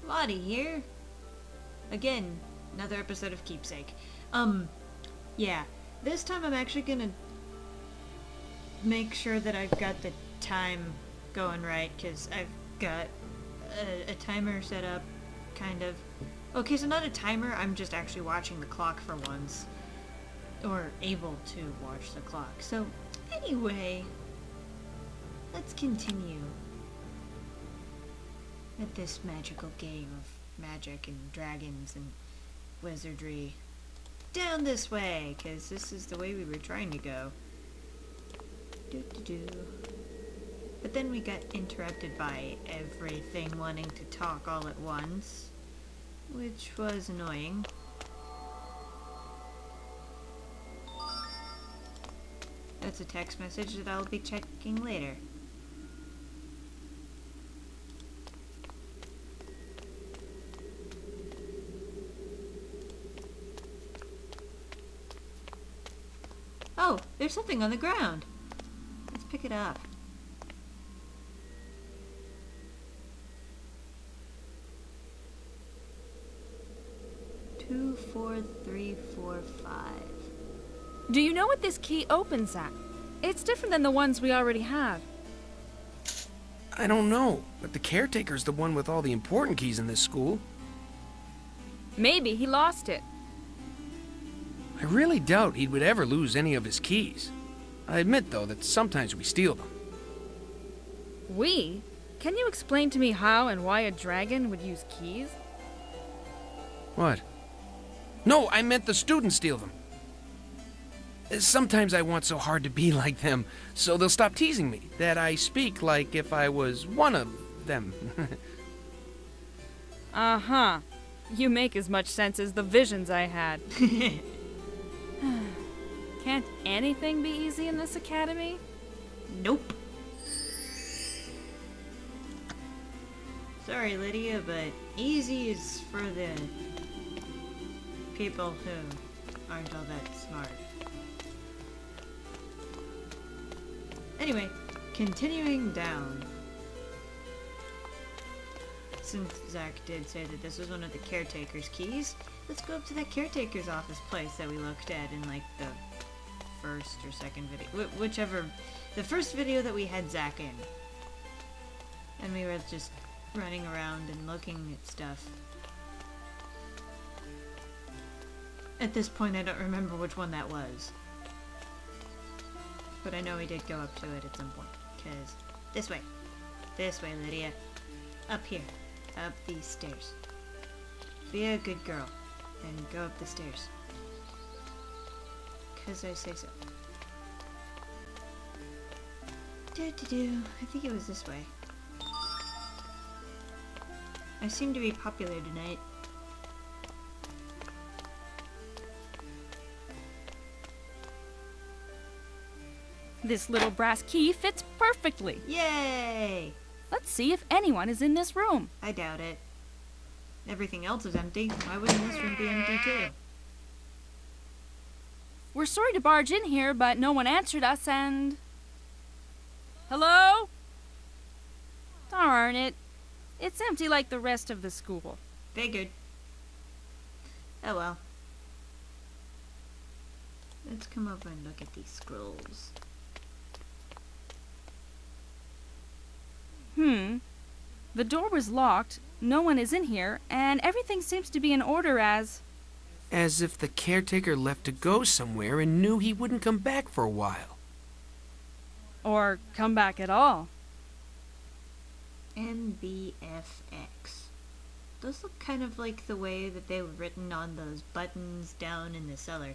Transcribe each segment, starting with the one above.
Lottie here. Again, another episode of Keepsake. Yeah. This time I'm actually gonna make sure that I've got the time going right, because I've got a timer set up, kind of. Okay, so not a timer, I'm just actually watching the clock for once. Or able to watch the clock. So, anyway, let's continue at this magical game of magic and dragons and wizardry. Down this way, because this is the way we were trying to go. Doo-doo-doo. But then we got interrupted by everything wanting to talk all at once, which was annoying. That's a text message that I'll be checking later. Oh, there's something on the ground. Let's pick it up. Two, 4, 3, 4, 5. Do you know what this key opens at? It's different than the ones we already have. I don't know, but the caretaker's the one with all the important keys in this school. Maybe he lost it. I really doubt he would ever lose any of his keys. I admit, though, that sometimes we steal them. We? Can you explain to me how and why a dragon would use keys? What? No, I meant the students steal them. Sometimes I want so hard to be like them, so they'll stop teasing me, that I speak like if I was one of them. Uh-huh. You make as much sense as the visions I had. Can't anything be easy in this academy? Nope. Sorry, Lydia, but easy is for the people who aren't all that smart. Anyway, continuing down. Since Zach did say that this was one of the caretaker's keys, let's go up to that caretaker's office place that we looked at in like the first or second video. Whichever. The first video that we had Zach in. And we were just running around and looking at stuff. At this point, I don't remember which one that was. But I know we did go up to it at some point. Because this way. This way, Lydia. Up here. Up these stairs. Be a good girl. And go up the stairs. Because I say so. I think it was this way. I seem to be popular tonight. This little brass key fits perfectly. Yay! Let's see if anyone is in this room. I doubt it. Everything else is empty. Why wouldn't this room be empty too? We're sorry to barge in here, but no one answered us and... Hello? Darn it. It's empty like the rest of the school. Figured. Oh well. Let's come over and look at these scrolls. The door was locked, no one is in here, and everything seems to be in order as As if the caretaker left to go somewhere and knew he wouldn't come back for a while. or come back at all. MBFX. Those look kind of like the way that they were written on those buttons down in the cellar.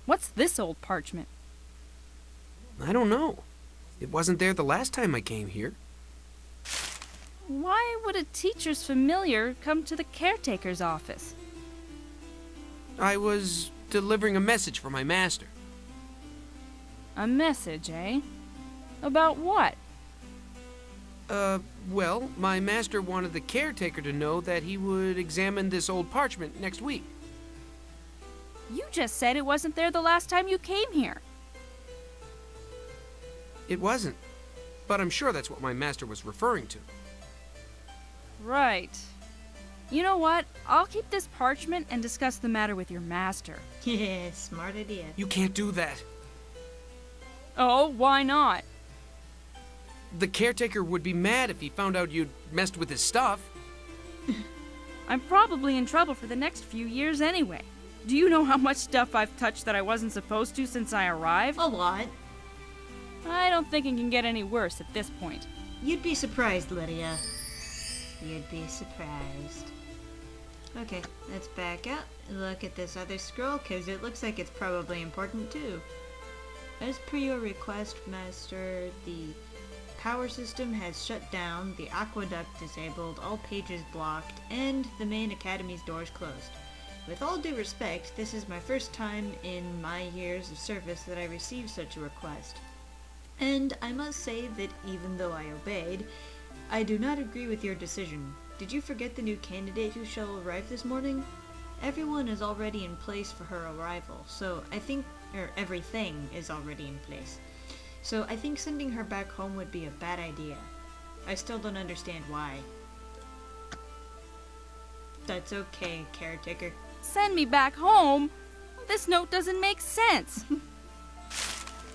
What's this old parchment? I don't know. It wasn't there the last time I came here. Why would a teacher's familiar come to the caretaker's office? I was delivering a message for my master. A message, eh? About what? Well, my master wanted the caretaker to know that he would examine this old parchment next week. You just said it wasn't there the last time you came here. It wasn't, but I'm sure that's what my master was referring to. Right. You know what? I'll keep this parchment and discuss the matter with your master. Yeah, smart idea. You can't do that. Oh, why not? The caretaker would be mad if he found out you'd messed with his stuff. I'm probably in trouble for the next few years anyway. Do you know how much stuff I've touched that I wasn't supposed to since I arrived? A lot. I don't think it can get any worse at this point. You'd be surprised, Lydia. You'd be surprised. Okay, let's back up and look at this other scroll, because it looks like it's probably important too. As per your request, Master, the power system has shut down, the aqueduct disabled, all pages blocked, and the main academy's doors closed. With all due respect, this is my first time in my years of service that I received such a request. And I must say that even though I obeyed, I do not agree with your decision. Did you forget the new candidate who shall arrive this morning? Everyone is already in place for her arrival, so I think, everything is already in place. So I think sending her back home would be a bad idea. I still don't understand why. That's okay, caretaker. Send me back home? This note doesn't make sense.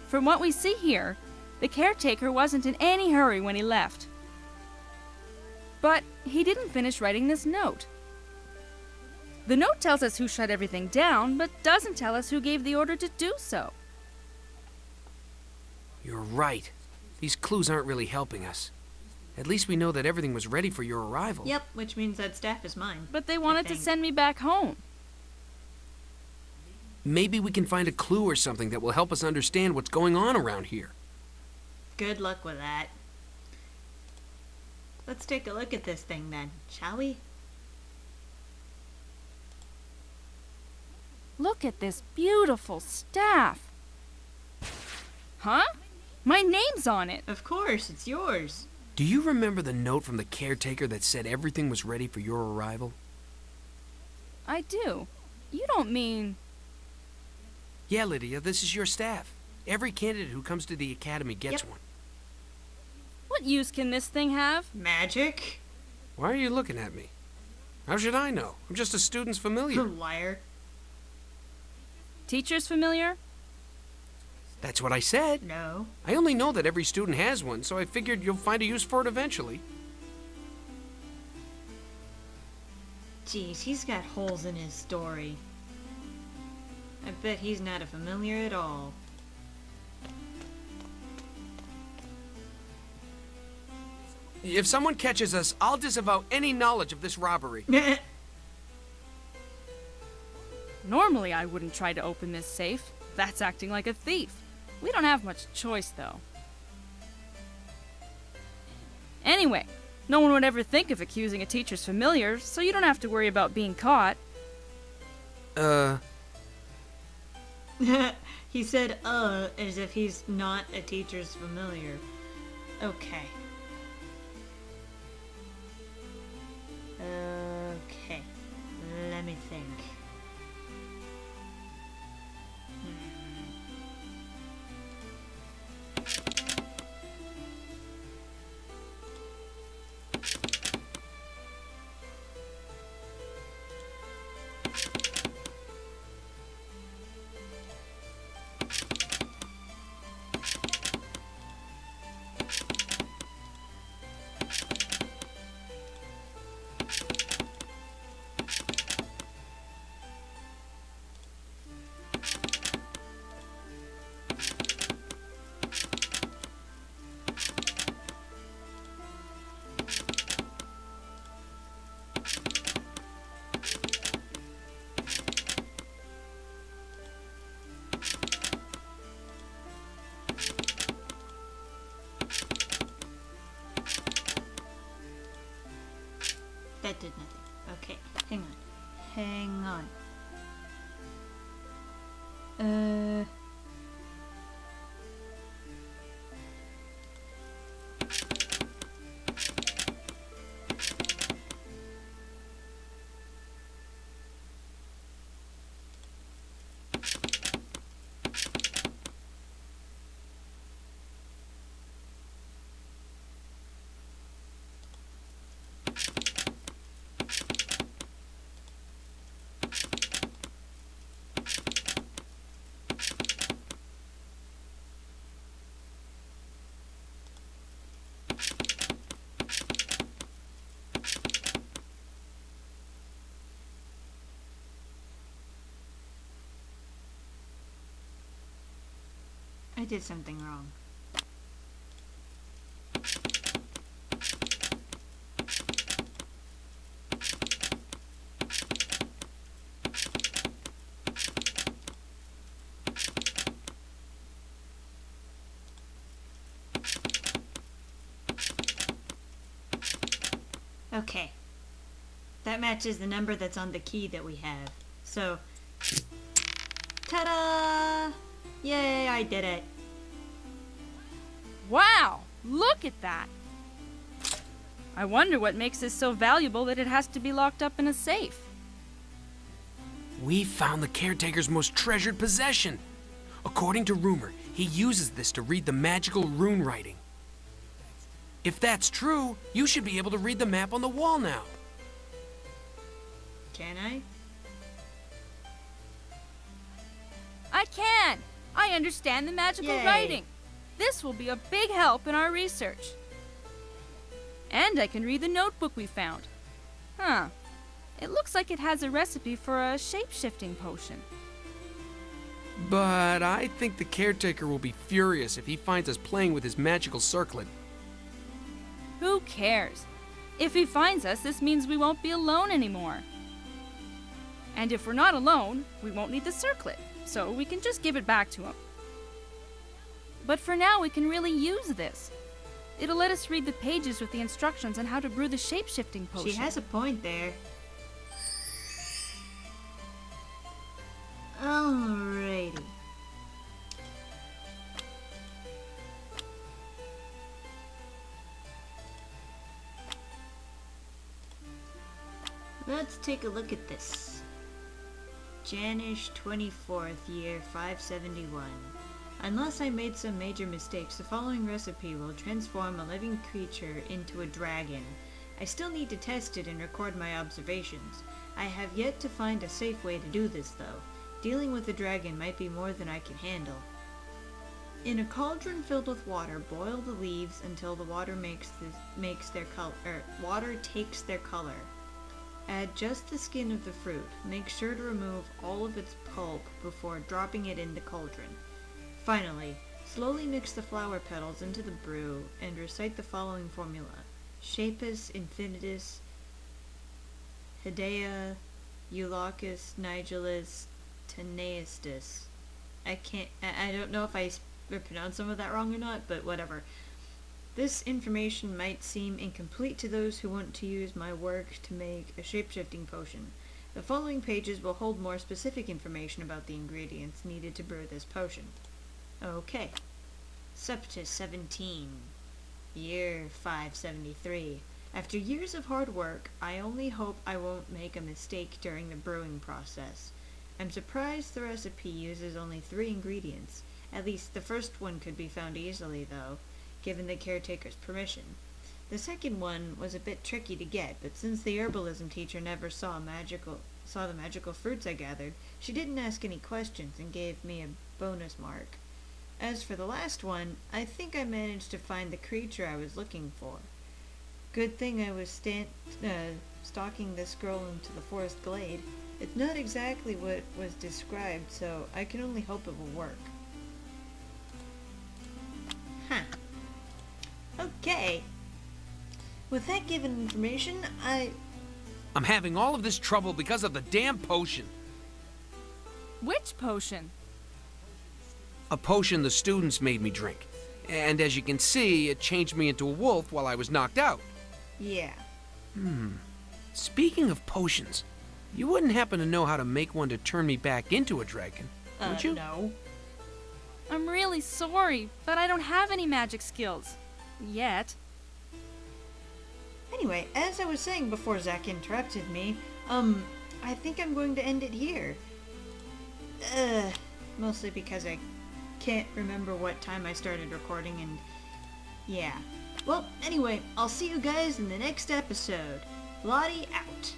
From what we see here, the caretaker wasn't in any hurry when he left. But he didn't finish writing this note. The note tells us who shut everything down, but doesn't tell us who gave the order to do so. You're right. These clues aren't really helping us. At least we know that everything was ready for your arrival. Yep, which means that staff is mine. But they wanted to think. send me back home. Maybe we can find a clue or something that will help us understand what's going on around here. Good luck with that. Let's take a look at this thing then, shall we? Look at this beautiful staff. Huh? My name's on it. Of course, it's yours. Do you remember the note from the caretaker that said everything was ready for your arrival? I do. You don't mean... Yeah, Lydia, this is your staff. Every candidate who comes to the academy gets Yep. one. What use can this thing have? Magic? Why are you looking at me? How should I know? I'm just a student's familiar. Liar. Teacher's familiar? That's what I said. No. I only know that every student has one, so I figured you'll find a use for it eventually. Jeez, he's got holes in his story. I bet he's not a familiar at all. If someone catches us, I'll disavow any knowledge of this robbery. Normally I wouldn't try to open this safe. That's acting like a thief. We don't have much choice, though. Anyway, no one would ever think of accusing a teacher's familiar, so you don't have to worry about being caught. He said, as if he's not a teacher's familiar. Okay. Okay. Let me think. That did nothing. Okay, hang on. Hang on. I did something wrong. Okay. That matches the number that's on the key that we have. So, ta-da! Yay, I did it. Wow! Look at that! I wonder what makes this so valuable that it has to be locked up in a safe. We found the caretaker's most treasured possession. According to rumor, he uses this to read the magical rune writing. If that's true, you should be able to read the map on the wall now. Can I? I can! I understand the magical Yay. writing. This will be a big help in our research. And I can read the notebook we found. Huh. It looks like it has a recipe for a shape-shifting potion. But I think the caretaker will be furious if he finds us playing with his magical circlet. Who cares? If he finds us, this means we won't be alone anymore. And if we're not alone, we won't need the circlet, so we can just give it back to him. But for now, we can really use this. It'll let us read the pages with the instructions on how to brew the shape-shifting potion. She has a point there. Alrighty. Let's take a look at this. Janish 24th, year 571. Unless I made some major mistakes, the following recipe will transform a living creature into a dragon. I still need to test it and record my observations. I have yet to find a safe way to do this, though. Dealing with a dragon might be more than I can handle. In a cauldron filled with water, boil the leaves until the water takes their color. Add just the skin of the fruit. Make sure to remove all of its pulp before dropping it in the cauldron. Finally, slowly mix the flower petals into the brew and recite the following formula. Shapus infinitus, Hedea, Eulachus, Nigelus, Tenaeustus. I don't know if I pronounced some of that wrong or not, but whatever. This information might seem incomplete to those who want to use my work to make a shape-shifting potion. The following pages will hold more specific information about the ingredients needed to brew this potion. Okay. Septus 17. Year 573. After years of hard work, I only hope I won't make a mistake during the brewing process. I'm surprised the recipe uses only 3 ingredients. At least the first one could be found easily, though, given the caretaker's permission. The second one was a bit tricky to get, but since the herbalism teacher never saw the magical fruits I gathered, she didn't ask any questions and gave me a bonus mark. As for the last one, I think I managed to find the creature I was looking for. Good thing I was stalking this girl into the forest glade. It's not exactly what was described, so I can only hope it will work. Huh. Okay. With that given information, I'm having all of this trouble because of the damn potion. Which potion? A potion the students made me drink. And as you can see, it changed me into a wolf while I was knocked out. yeah. Speaking of potions, you wouldn't happen to know how to make one to turn me back into a dragon, would you? No. I'm really sorry, but I don't have any magic skills. Yet. Anyway, as I was saying before Zach interrupted me, I think I'm going to end it here. Mostly because I can't remember what time I started recording and yeah. Well, anyway, I'll see you guys in the next episode. Lottie out.